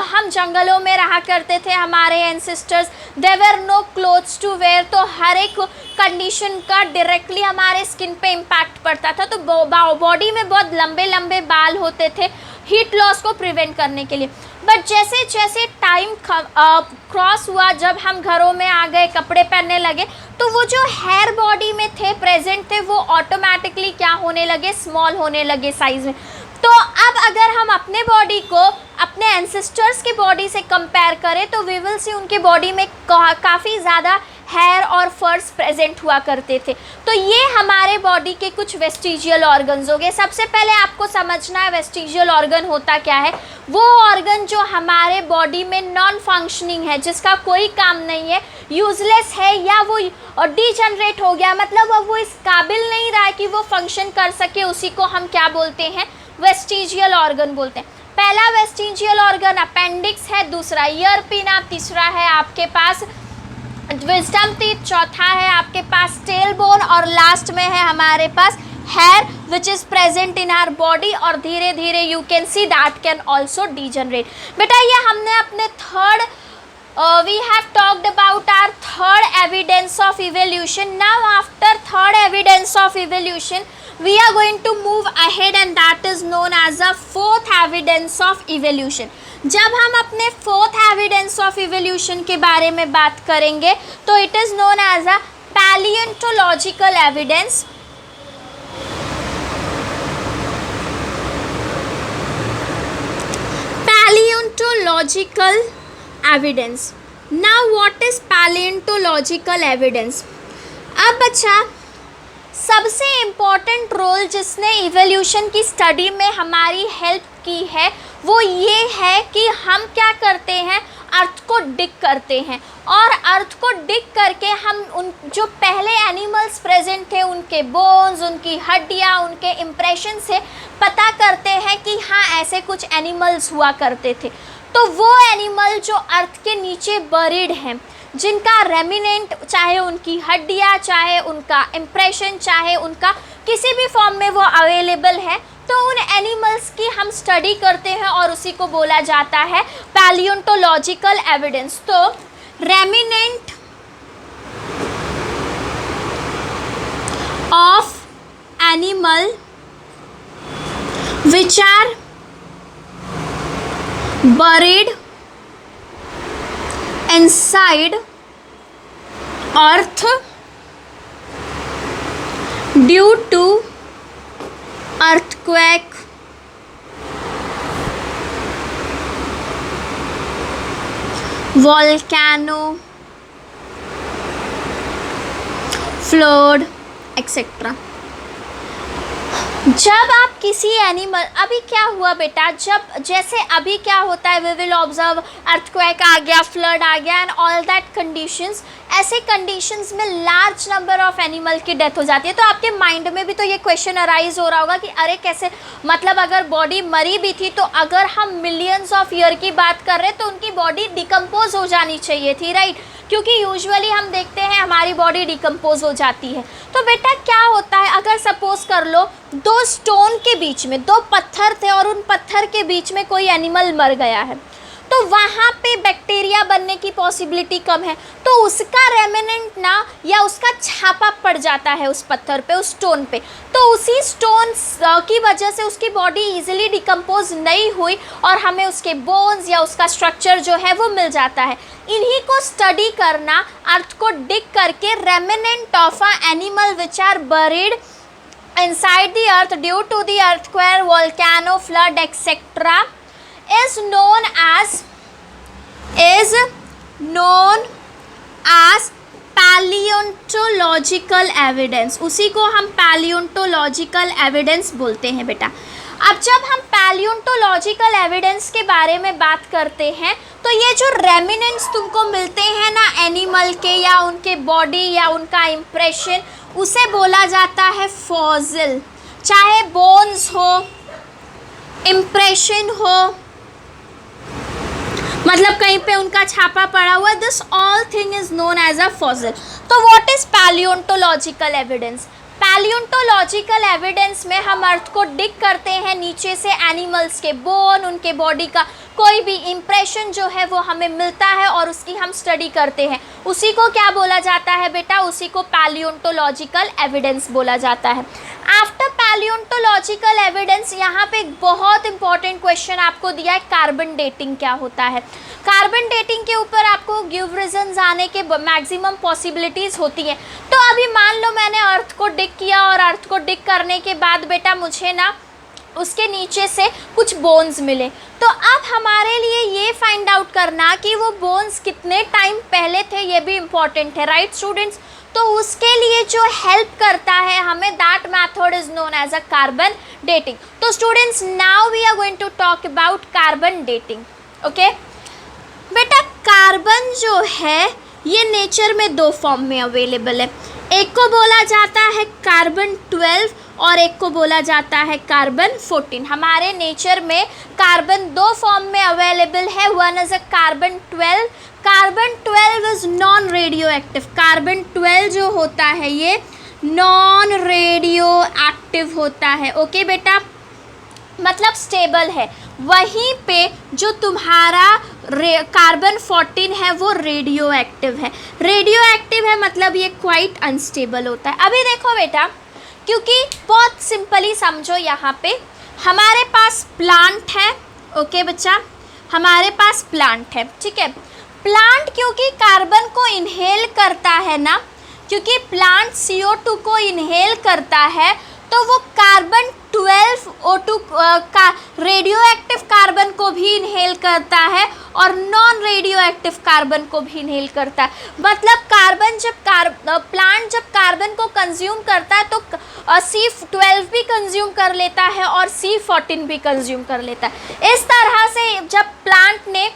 हम जंगलों में रहा करते थे, हमारे ancestors, there no clothes to wear, तो हर एक कंडीशन का डायरेक्टली हमारे स्किन पे इम्पैक्ट पड़ता था। तो बॉडी में बहुत लंबे लंबे बाल होते थे हीट लॉस को प्रिवेंट करने के लिए। बट जैसे जैसे टाइम क्रॉस हुआ, जब हम घरों में आ गए, कपड़े पहनने लगे, तो वो जो हेयर बॉडी में थे प्रेजेंट थे वो ऑटोमेटिकली क्या होने लगे, स्मॉल होने लगे साइज में। तो अब अगर हम अपने बॉडी को अपने एंसेस्टर्स की बॉडी से कंपेयर करें तो वी विल सी उनकी बॉडी में काफ़ी ज़्यादा हेयर और फर्स प्रेजेंट हुआ करते थे। तो ये हमारे बॉडी के कुछ वेस्टिजियल ऑर्गन्स हो गए। सबसे पहले आपको समझना है वेस्टिजियल ऑर्गन होता क्या है। वो ऑर्गन जो हमारे बॉडी में नॉन फंक्शनिंग है, जिसका कोई काम नहीं है, यूजलेस है, या वो डिजनरेट हो गया, मतलब अब वो इस काबिल नहीं रहा है कि वो फंक्शन कर सके, उसी को हम क्या बोलते हैं, वेस्टिजियल ऑर्गन बोलते हैं। पहला वेस्टिजियल ऑर्गन अपेंडिक्स है, दूसरा ईयर पिन, तीसरा है आपके पास विजडम टीथ, चौथा है आपके पास टेल बोन, और लास्ट में है हमारे पास hair which is present in our body, और धीरे धीरे you can see that can also degenerate. बेटा ये हमने अपने third we have talked about our third evidence of evolution. Now after third evidence of evolution we are going to move ahead and that is known as the fourth evidence of evolution. जब हम अपने fourth evidence of evolution के बारे में बात करेंगे तो it is known as a paleontological evidence. Paleontological evidence. Now what is paleontological evidence? अब बच्चा सबसे इम्पॉर्टेंट रोल जिसने इवोल्यूशन की स्टडी में हमारी हेल्प की है वो ये है कि हम क्या करते हैं, अर्थ को डिग करते हैं, और अर्थ को डिग करके हम उन जो पहले एनिमल्स प्रेजेंट थे उनके बोन्स, उनकी हड्डियाँ, उनके इम्प्रेशन से पता करते हैं कि हाँ ऐसे कुछ एनिमल्स हुआ करते थे। तो वो एनिमल जो अर्थ के नीचे बरीड हैं, जिनका रेमिनेंट, चाहे उनकी हड्डियाँ, चाहे उनका इम्प्रेशन, चाहे उनका किसी भी फॉर्म में वो अवेलेबल है, तो उन एनिमल्स की हम स्टडी करते हैं और उसी को बोला जाता है पैलियोंटोलॉजिकल एविडेंस। तो remnant of animal which are buried inside earth due to earthquake, volcano, flood, etc. जब आप किसी एनिमल, अभी क्या हुआ बेटा, जब जैसे अभी क्या होता है, वी विल ऑब्जर्व अर्थक्वेक आ गया, फ्लड आ गया एंड ऑल दैट कंडीशंस, ऐसे कंडीशंस में लार्ज नंबर ऑफ एनिमल की डेथ हो जाती है। तो आपके माइंड में भी तो ये क्वेश्चन अराइज हो रहा होगा कि अरे कैसे, मतलब अगर बॉडी मरी भी थी तो अगर हम मिलियंस ऑफ ईयर की बात कर रहे हैं तो उनकी बॉडी डिकम्पोज हो जानी चाहिए थी, राइट? क्योंकि यूजुअली हम देखते हैं हमारी बॉडी डिकम्पोज हो जाती है। तो बेटा क्या होता है, अगर सपोज कर लो दो स्टोन के बीच में 2 पत्थर थे और उन पत्थर के बीच में कोई एनिमल मर गया है, तो वहाँ पे बैक्टीरिया बनने की पॉसिबिलिटी कम है, तो उसका रेमिनेंट ना या उसका छापा पड़ जाता है उस पत्थर पे, उस स्टोन पे, तो उसी स्टोन की वजह से उसकी बॉडी इजीली डिकम्पोज नहीं हुई और हमें उसके बोन्स या उसका स्ट्रक्चर जो है वो मिल जाता है। इन्हीं को स्टडी करना, अर्थ को डिग करके remnant of a animal which are buried inside the earth due to the earthquake, volcano, flood, etc. is known as paleontological evidence। उसी को हम paleontological evidence बोलते हैं बेटा। अब जब हम पैलियोंटोलॉजिकल एविडेंस के बारे में बात करते हैं तो ये जो रेमिनेंट्स तुमको मिलते हैं ना एनिमल के या उनके बॉडी या उनका इम्प्रेशन, उसे बोला जाता है फॉसिल। चाहे बोन्स हो, इम्प्रेशन हो, मतलब कहीं पे उनका छापा पड़ा हुआ, this all thing is known as a fossil. तो what is palaeontological evidence? Palaeontological evidence में हम अर्थ को डिग करते हैं नीचे से, एनिमल्स के बोन, उनके बॉडी का कोई भी इम्प्रेशन जो है वो हमें मिलता है और उसकी हम स्टडी करते हैं। उसी को क्या बोला जाता है बेटा? उसी को पैलियोंटोलॉजिकल एविडेंस बोला जाता है। आफ्टर पैलियोंटोलॉजिकल एविडेंस यहाँ पे एक बहुत इंपॉर्टेंट क्वेश्चन आपको दिया है, कार्बन डेटिंग क्या होता है। कार्बन डेटिंग के ऊपर आपको गिव रीजंस आने के मैक्सिमम पॉसिबिलिटीज़ होती हैं। तो अभी मान लो मैंने अर्थ को डिग किया और अर्थ को डिग करने के बाद बेटा मुझे ना उसके नीचे से कुछ बोन्स मिले, तो अब हमारे लिए ये फाइंड आउट करना कि वो बोन्स कितने टाइम पहले थे, ये भी इम्पॉर्टेंट है, राइट स्टूडेंट्स। तो उसके लिए जो हेल्प करता है हमें, that method is known as a carbon dating. तो students now we are going to talk about carbon dating. Okay बेटा, कार्बन जो है ये नेचर में 2 फॉर्म में अवेलेबल है। एक को बोला जाता है कार्बन 12 और एक को बोला जाता है कार्बन 14। हमारे नेचर में कार्बन 2 फॉर्म में अवेलेबल है। One is a carbon 12। Carbon 12 is non radio active. Carbon 12 जो होता है ये नॉन रेडियो एक्टिव होता है। ओके बेटा, मतलब स्टेबल है। वहीं पे जो तुम्हारा कार्बन 14 है वो रेडियो एक्टिव है। रेडियो एक्टिव है मतलब ये क्वाइट अनस्टेबल होता है। अभी देखो बेटा, क्योंकि बहुत सिंपली समझो, यहाँ पे हमारे पास प्लांट है। ओके बच्चा, हमारे पास प्लांट है, ठीक है। प्लांट क्योंकि कार्बन को इनहेल करता है ना, क्योंकि प्लांट CO2 को इनहेल करता है, तो वो कार्बन 12 O2 का रेडियो एक्टिव कार्बन को भी इनहेल करता है और नॉन रेडियो एक्टिव कार्बन को भी इनहेल करता है। मतलब कार्बन प्लांट जब कार्बन को कंज्यूम करता है तो C12 भी कंज्यूम कर लेता है और C14 भी कंज्यूम कर लेता है। इस तरह से जब प्लांट ने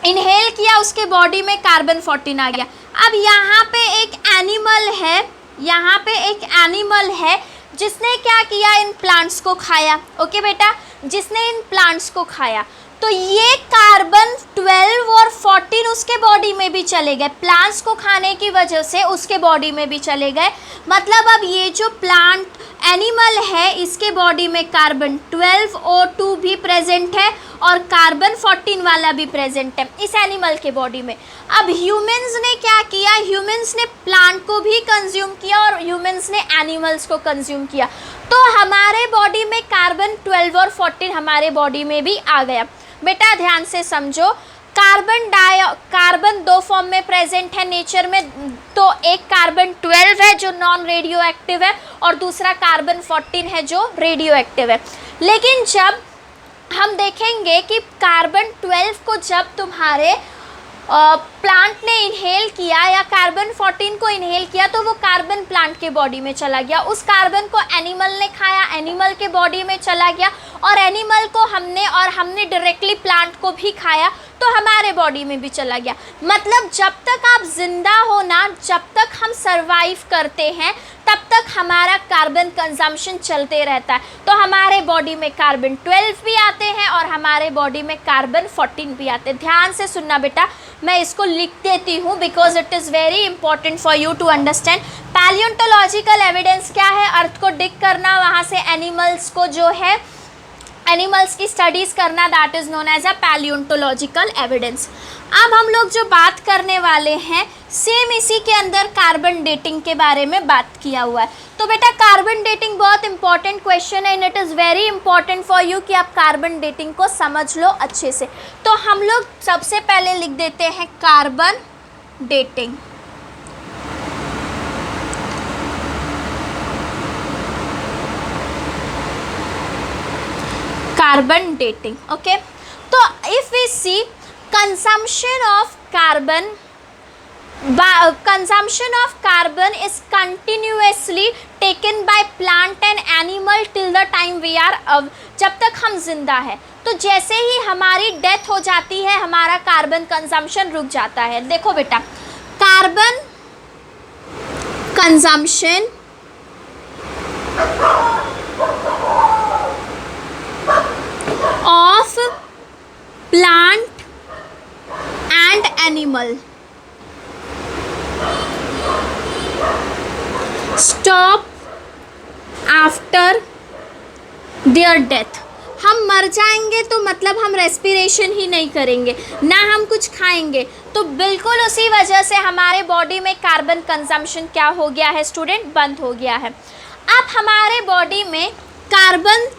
इनहेल किया उसके बॉडी में कार्बन 14 आ गया। अब यहाँ पे एक एनिमल है जिसने क्या किया, इन प्लांट्स को खाया। ओके बेटा, जिसने इन प्लांट्स को खाया तो ये कार्बन 12 और 14 उसके बॉडी में भी चले गए। प्लांट्स को खाने की वजह से उसके बॉडी में भी चले गए। मतलब अब ये जो प्लांट एनिमल है इसके बॉडी में कार्बन 12 O2 भी प्रेजेंट है और कार्बन 14 वाला भी प्रेजेंट है इस एनिमल के बॉडी में। अब ह्यूमंस ने क्या किया, ह्यूमंस ने प्लांट को भी कंज्यूम किया और ह्यूमंस ने एनिमल्स को कंज्यूम किया, तो हमारे बॉडी में कार्बन 12 और 14 हमारे बॉडी में भी आ गया। बेटा ध्यान से समझो, कार्बन 2 फॉर्म में प्रेजेंट है नेचर में। तो एक कार्बन 12 है जो नॉन रेडियो एक्टिव है और दूसरा कार्बन 14 है जो रेडियो एक्टिव है। लेकिन जब हम देखेंगे कि कार्बन 12 को जब तुम्हारे प्लांट ने इनहेल किया या कार्बन 14 को इनहेल किया तो वो कार्बन प्लांट के बॉडी में चला गया। उस कार्बन को एनिमल ने खाया, एनिमल के बॉडी में चला गया और एनिमल को हमने डायरेक्टली प्लांट को भी खाया तो हमारे बॉडी में भी चला गया। मतलब जब तक आप जिंदा हो ना, जब तक हम सरवाइव करते हैं तब तक हमारा कार्बन कंजम्पशन चलते रहता है। तो हमारे बॉडी में कार्बन 12 भी आते हैं और हमारे बॉडी में कार्बन 14 भी आते हैं। ध्यान से सुनना बेटा, मैं इसको लिख देती हूँ because it is very important for you to understand. Paleontological evidence क्या है? अर्थ को डिग करना, वहाँ से एनिमल्स को जो है एनिमल्स की स्टडीज़ करना, that is known as a paleontological evidence. अब हम लोग जो बात करने वाले हैं सेम इसी के अंदर कार्बन डेटिंग के बारे में बात किया हुआ है। तो बेटा कार्बन डेटिंग बहुत इंपॉर्टेंट क्वेश्चन है and it is very important for you कि आप कार्बन डेटिंग को समझ लो अच्छे से। तो हम लोग सबसे पहले लिख देते हैं carbon dating. Carbon dating, okay. तो if we see consumption of carbon is continuously taken by plant and animal till the time we are जब तक हम जिंदा है। तो जैसे ही हमारी डेथ हो जाती है हमारा कार्बन कंजम्पशन रुक जाता है। देखो बेटा, carbon consumption of plant and animal stop after their death। हम मर जाएंगे तो मतलब हम रेस्पिरेशन ही नहीं करेंगे ना, हम कुछ खाएंगे, तो बिल्कुल उसी वजह से हमारे बॉडी में कार्बन कंजम्पशन क्या हो गया है स्टूडेंट? बंद हो गया है। अब हमारे बॉडी में carbon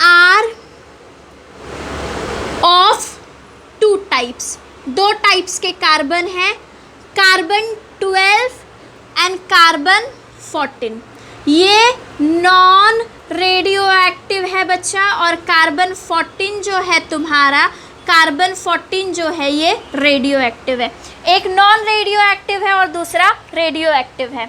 are of two types, दो टाइप्स के कार्बन हैं, कार्बन 12 एंड कार्बन 14। ये नॉन रेडियो एक्टिव है बच्चा, और कार्बन 14 जो है तुम्हारा, कार्बन 14 जो है ये रेडियो एक्टिव है। एक नॉन रेडियो एक्टिव है और दूसरा रेडियो एक्टिव है।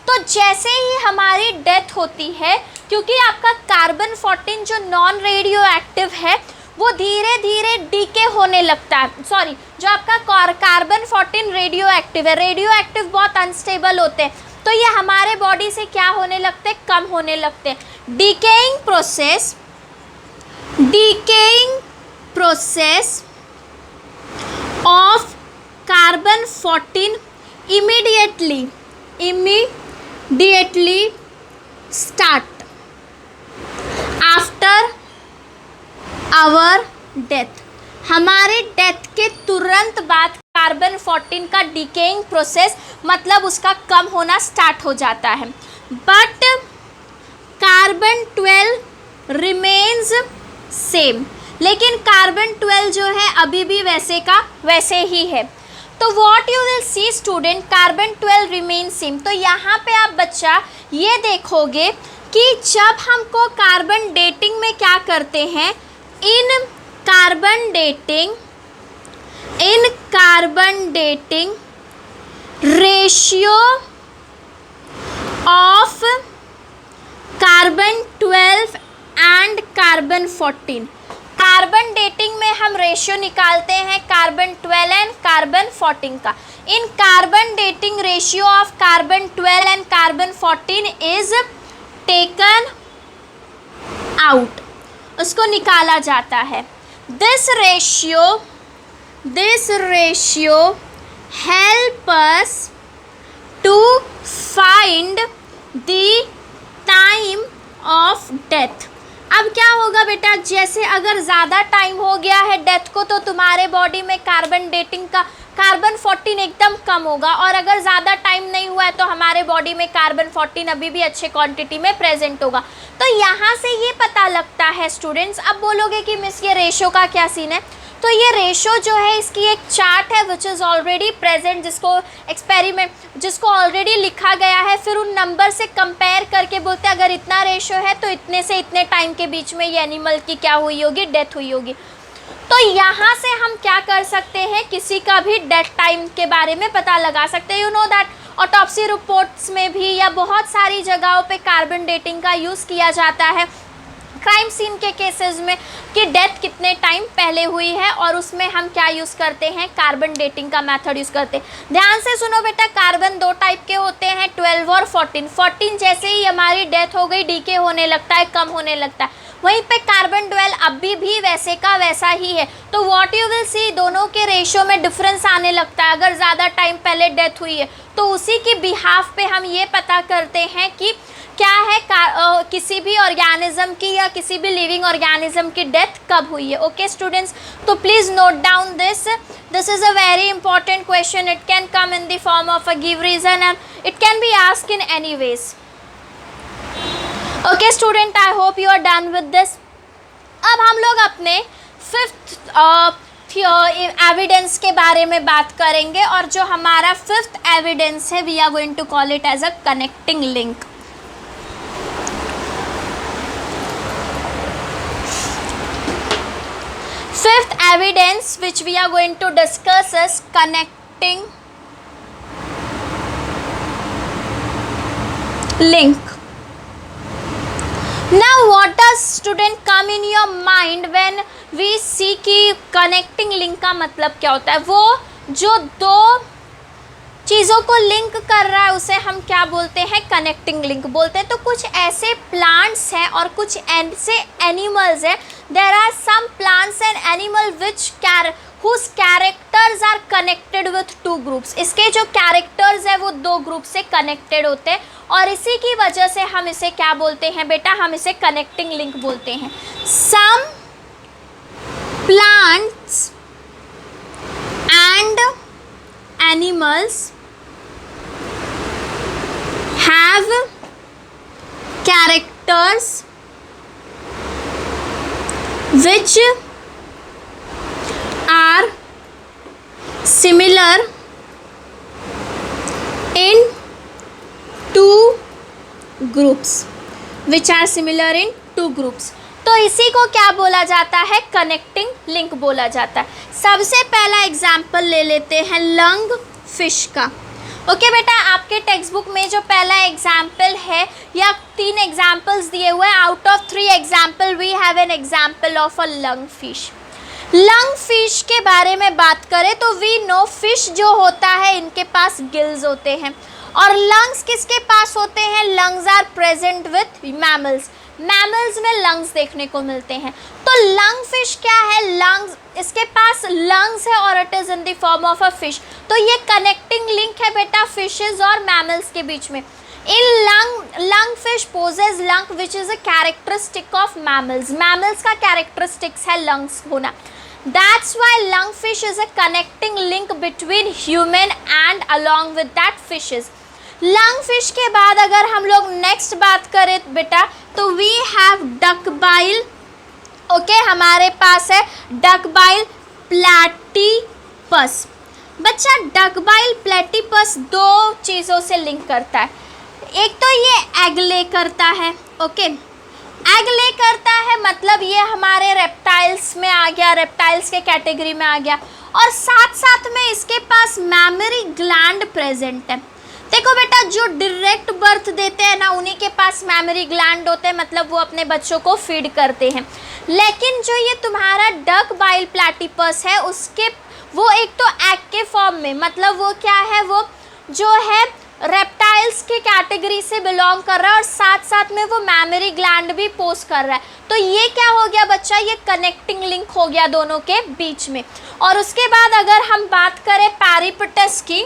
तो जैसे ही हमारी डेथ होती है, क्योंकि आपका कार्बन 14 जो नॉन रेडियो एक्टिव है वो धीरे धीरे डीके होने लगता है। सॉरी, जो आपका कार्बन 14 रेडियो एक्टिव है, रेडियो एक्टिव बहुत अनस्टेबल होते हैं, तो ये हमारे बॉडी से क्या होने लगते हैं? कम होने लगते हैं। Decaying process of carbon 14 immediately start after our death. हमारे डेथ के तुरंत बाद कार्बन 14 का डीकेइंग प्रोसेस मतलब उसका कम होना स्टार्ट हो जाता है। बट कार्बन 12 रिमेन्स सेम, लेकिन कार्बन 12 जो है अभी भी वैसे का वैसे ही है। तो what you will C student, carbon 12 remain same. तो यहाँ पे आप बच्चा ये देखोगे कि जब हमको कार्बन डेटिंग में क्या करते हैं, in carbon dating ratio of carbon 12 and carbon 14। Carbon dating में हम रेशियो निकालते हैं कार्बन 12 एंड कार्बन 14 का। In carbon dating ratio of carbon 12 and carbon 14 is taken out, उसको निकाला जाता है। This ratio help us to find the time of death. अब क्या होगा बेटा, जैसे अगर ज़्यादा टाइम हो गया है डेथ को तो तुम्हारे बॉडी में कार्बन डेटिंग का कार्बन 14 एकदम कम होगा, और अगर ज़्यादा टाइम नहीं हुआ है तो हमारे बॉडी में कार्बन 14 अभी भी अच्छे क्वांटिटी में प्रेजेंट होगा। तो यहाँ से ये पता लगता है स्टूडेंट्स। अब बोलोगे कि मिस ये रेशो का क्या सीन है, तो ये रेशो जो है इसकी एक चार्ट है विच इज़ ऑलरेडी प्रेजेंट, जिसको ऑलरेडी लिखा गया है। फिर उन नंबर से कंपेयर करके बोलते हैं अगर इतना रेशो है तो इतने से इतने टाइम के बीच में ये एनिमल की क्या हुई होगी, डेथ हुई होगी। तो यहाँ से हम क्या कर सकते हैं, किसी का भी डेथ टाइम के बारे में पता लगा सकते हैं। You know that autopsy reports में भी या बहुत सारी जगहों पे कार्बन डेटिंग का यूज़ किया जाता है क्राइम सीन के केसेस में कि डेथ कितने टाइम पहले हुई है, और उसमें हम क्या यूज़ करते हैं, कार्बन डेटिंग का मेथड यूज़ करते हैं। ध्यान से सुनो बेटा, कार्बन 2 टाइप के होते हैं, 12 और 14। 14 जैसे ही हमारी डेथ हो गई डीके होने लगता है, कम होने लगता है। वहीं पे कार्बन 12 अभी भी वैसे का वैसा ही है। तो व्हाट यू विल सी, दोनों के रेशियो में डिफरेंस आने लगता है। अगर ज़्यादा टाइम पहले डेथ हुई है तो उसी की बिहाफ पे हम ये पता करते हैं कि क्या है किसी भी ऑर्गेनिज्म की या किसी भी लिविंग ऑर्गेनिज्म की डेथ कब हुई है। ओके स्टूडेंट्स, तो please note down this is a very important question. It can come in the form of a give reason and it can be asked in any ways. Okay student, I hope you are done with this. अब हम लोग अपने 5th एविडेंस के बारे में बात करेंगे, और जो हमारा 5th एविडेंस है we are going to call it as a connecting link. Fifth evidence which we are going to discuss is connecting link. Now what does student come in your mind when we see कि connecting link का मतलब क्या होता है? वो जो दो चीज़ों को लिंक कर रहा है उसे हम क्या बोलते हैं, कनेक्टिंग लिंक बोलते हैं। तो कुछ ऐसे प्लांट्स हैं और कुछ ऐसे एनिमल्स हैं, there are some plants and animal which whose characters are connected with 2 groups। इसके जो कैरेक्टर्स है वो 2 ग्रुप से कनेक्टेड होते हैं, और इसी की वजह से हम इसे क्या बोलते हैं बेटा, हम इसे कनेक्टिंग लिंक बोलते हैं। Some plants and animals have characters which are similar in 2 groups, which are similar in 2 groups। तो इसी को क्या बोला जाता है, कनेक्टिंग लिंक बोला जाता है। सबसे पहला एग्जाम्पल ले लेते हैं लंग फिश का। ओके बेटा, आपके टेक्स्ट बुक में जो पहला एग्जाम्पल है या 3 एग्जाम्पल्स दिए हुए हैं, out of 3 example we have an example of a lung fish. Lung fish के बारे में बात करें तो वी नो फिश जो होता है इनके पास गिल्स होते हैं, और लंग्स किसके पास होते हैं, lungs are present with mammals. Mammals में लंग्स देखने को मिलते हैं। तो लंग फिश क्या है, लंग्स, इसके पास लंग्स है और it is in the form of a fish. तो ये कनेक्टिंग लिंक है बेटा फिशेज और मैमल्स के बीच में। In lung fish possess lung which is a characteristic of mammals. Mammals का कैरेक्टरिस्टिक्स है लंग्स होना। That's why lung fish is a connecting link between human and along with that fishes. Lung fish के बाद अगर हम लोग नेक्स्ट बात करें बेटा तो वी हैव डकबाइल। ओके, हमारे पास है डकबाइल प्लैटीपस। बच्चा डकबाइल प्लैटीपस 2 चीज़ों से लिंक करता है। एक तो ये एग ले करता है। ओके, एग ले करता है मतलब ये हमारे रेप्टाइल्स में आ गया, रेप्टाइल्स के कैटेगरी में आ गया, और साथ साथ में इसके पास मैमरी ग्लैंड प्रेजेंट है। देखो बेटा, जो डायरेक्ट बर्थ देते हैं ना उन्हीं के पास मैमरी ग्लैंड होते हैं, मतलब वो अपने बच्चों को फीड करते हैं। लेकिन जो ये तुम्हारा डकबाइल प्लैटीपस है उसके वो एक तो एग के फॉर्म में, मतलब वो क्या है, वो जो है रेप्टाइल्स की कैटेगरी से बिलोंग कर रहा है, और साथ साथ में वो मैमरी ग्लैंड भी पोस्ट कर रहा है। तो ये क्या हो गया बच्चा, ये कनेक्टिंग लिंक हो गया दोनों के बीच में। और उसके बाद अगर हम बात करें पैरीपेटस की,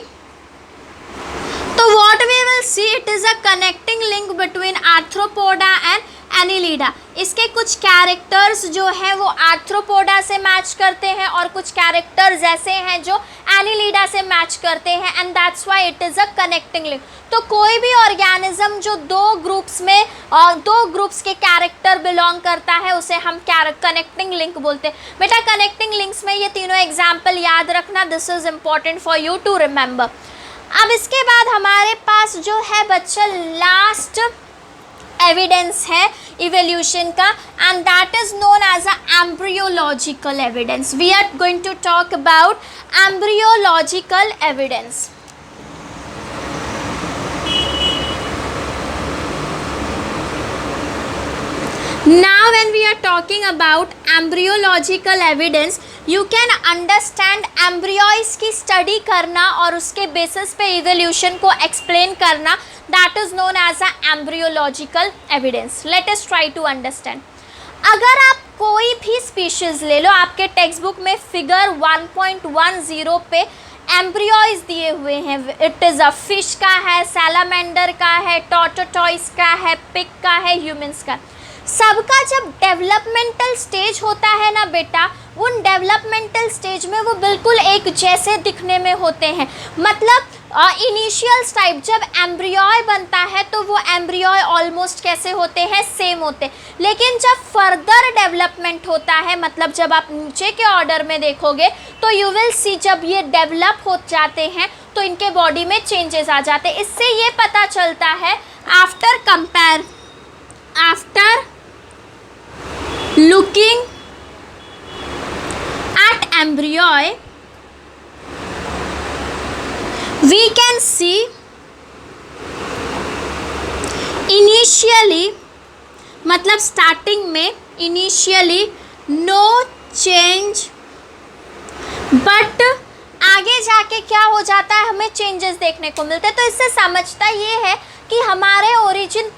तो what we will see it is a connecting link between arthropoda and annelida। इसके कुछ कैरेक्टर्स जो है वो आर्थ्रोपोडा से मैच करते हैं और कुछ कैरेक्टर्स ऐसे हैं जो एनिलीडा से मैच करते हैं, and that's why it is a connecting link. तो कोई भी ऑर्गेनिज्म जो 2 ग्रुप्स में 2 ग्रुप्स के कैरेक्टर बिलोंग करता है उसे हम कनेक्टिंग लिंक बोलते हैं। बेटा कनेक्टिंग लिंक्स में ये तीनों एग्जाम्पल याद रखना, this is important for you to remember. अब इसके बाद हमारे पास जो है बच्चा लास्ट एविडेंस है इवोल्यूशन का, and that is known as a embryological evidence. We are going to talk about embryological evidence. Now when we are talking about embryological evidence, you can understand embryos की study करना और उसके basis पे evolution को explain करना, that is known as a embryological evidence. Let us try to understand. अगर आप कोई भी species ले लो, आपके टेक्स्ट बुक में फिगर 1.10 पे एम्ब्रियोइज दिए हुए हैं. इट इज़ अ फिश का है, सैलामेंडर का है, टॉर्टोटॉइस का है, पिग का है, ह्यूमंस का. सबका जब डेवलपमेंटल स्टेज होता है ना बेटा, उन डेवलपमेंटल स्टेज में वो बिल्कुल एक जैसे दिखने में होते हैं. मतलब इनिशियल टाइप जब एम्ब्रियोय बनता है तो वो एम्ब्रियोय ऑलमोस्ट कैसे होते हैं, सेम होते हैं. लेकिन जब फर्दर डेवलपमेंट होता है, मतलब जब आप नीचे के ऑर्डर में देखोगे तो यू विल सी जब ये डेवलप हो जाते हैं तो इनके बॉडी में चेंजेस आ जाते हैं. इससे ये पता चलता है after looking at embryo, we can see initially, मतलब स्टार्टिंग में इनिशियली नो चेंज, बट आगे जाके क्या हो जाता है, हमें चेंजेस देखने को मिलते हैं. तो इससे समझता ये है कि हमारे ओरिजिन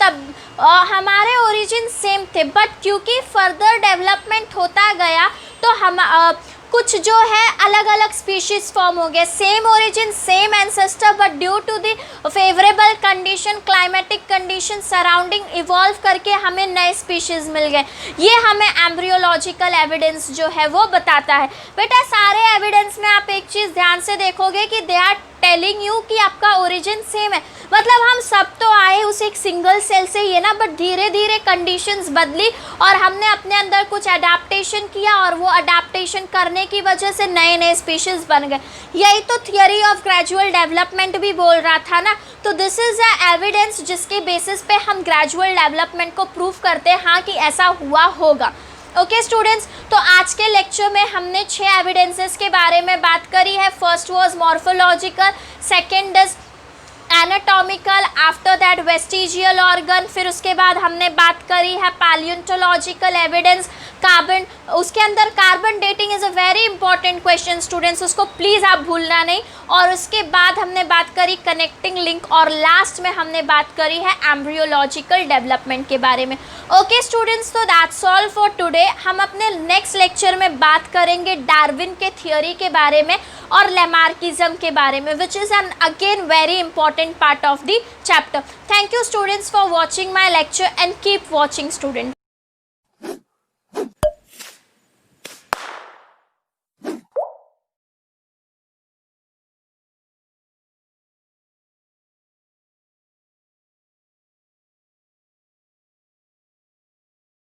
सेम थे, बट क्योंकि फर्दर डेवलपमेंट होता गया तो हम कुछ जो है अलग अलग स्पीशीज़ फॉर्म हो गए. Same origin, same ancestor, but due to the favourable condition, climatic condition surrounding evolve करके हमें नए स्पीशीज़ मिल गए. ये हमें एम्ब्रियोलॉजिकल एविडेंस जो है वो बताता है. बेटा सारे एविडेंस में आप एक चीज़ ध्यान से देखोगे कि दे आर टेलिंग यू कि आपका ओरिजिन सेम है. मतलब हम सब तो आए उस एक सिंगल सेल से ही है ना, बट धीरे धीरे कंडीशंस बदली और हमने अपने अंदर कुछ अडेप्टेशन किया और वो अडेप्टेशन करने की वजह से नए नए स्पीशीज़ बन गए. यही तो थियोरी ऑफ ग्रेजुअल डेवलपमेंट भी बोल रहा था ना. तो दिस इज़ अ एविडेंस जिसके बेसिस पे हम ग्रेजुअल डेवलपमेंट को प्रूव करते हैं हाँ कि ऐसा हुआ होगा. ओके स्टूडेंट्स, तो आज के लेक्चर में हमने 6 एविडेंसेस के बारे में बात करी है. First was morphological, second is anatomical, after that vestigial organ, फिर उसके बाद हमने बात करी है पैलियोंटोलॉजिकल एविडेंस, कार्बन. उसके अंदर carbon dating is a very important question students, उसको प्लीज़ आप भूलना नहीं. और उसके बाद हमने बात करी कनेक्टिंग लिंक और लास्ट में हमने बात करी है एम्ब्रियोलॉजिकल डेवलपमेंट के बारे में. ओके स्टूडेंट्स, तो दैट्स ऑल फॉर टुडे. हम अपने नेक्स्ट लेक्चर में बात करेंगे डार्विन के थियोरी के बारे में और लैमार्किज्म के बारे में, which is an again very important part of the chapter. Thank you students for watching my lecture and keep watching student.